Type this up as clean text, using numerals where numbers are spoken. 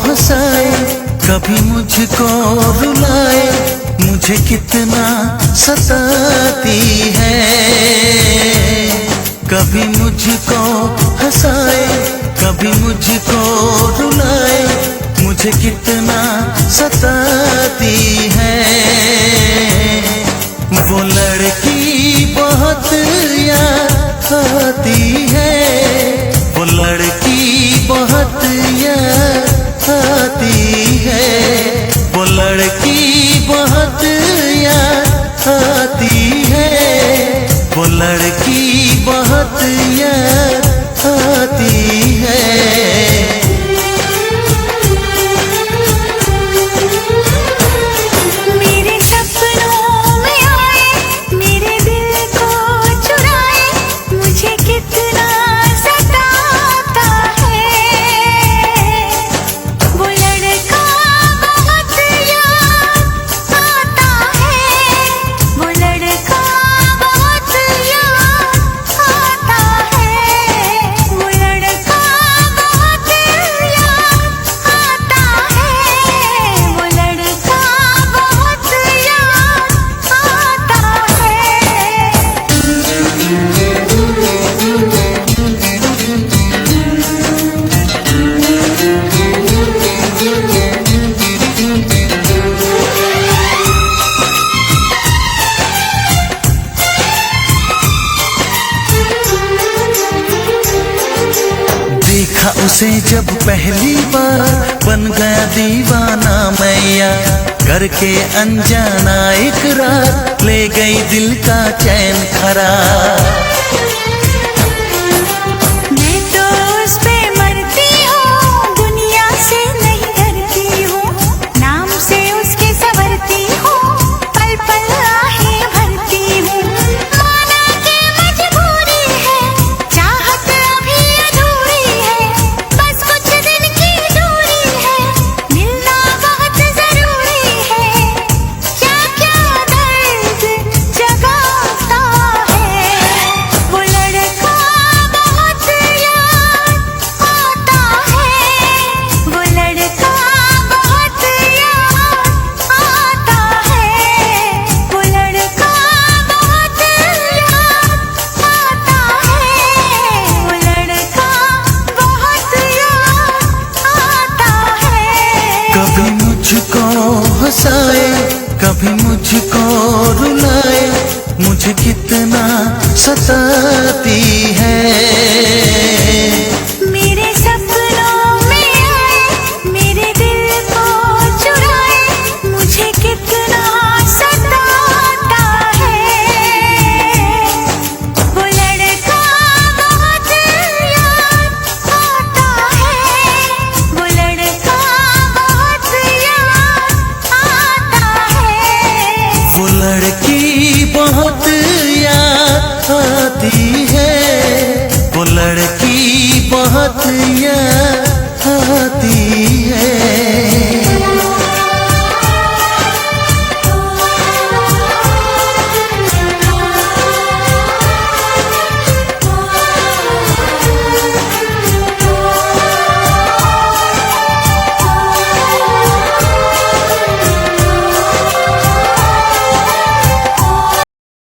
हंसाए, कभी मुझको रुलाए, मुझे कितना सताती है। कभी मुझको हंसाए, कभी मुझको रुलाए, मुझे कितना सताती है। वो लड़की बहुत याद आती है, वो लड़की बहुत याद आती है, वो लड़की बहुत याद आती है, वो लड़की बहुत याद आती है। देखा उसे जब पहली बार, बन गया दीवाना मैया, करके अनजाना इकरार, ले गई दिल का चैन करार। मैं तो उस पे मरती हूँ, दुनिया से नहीं डरती हूँ, नाम से उसके संवरती हूँ, पल पल आहें भरती हूँ। माना कि मजबूरी है, चाहत अभी अधूरी है, बस कुछ दिन की दूरी है, मिलना बहुत जरूरी है। क्या क्या दर्द जगाता है, वो लड़का बहुत याद आता है, वो लड़का बहुत याद आता है, वो लड़का बहुत याद आता है, वो लड़का बहुत याद आता है। कभी मुझको हंसाए, कभी मुझको रुलाए, मुझे कितना सताती है। मेरे सपनों में आए, मेरे दिल को चुराए, मुझे कितना सताता है। वो लड़का बहुत याद आता है, वो लड़का बहुत याद आता है। वो लड़की बहुत याद आती है, वो लड़की बहुत याद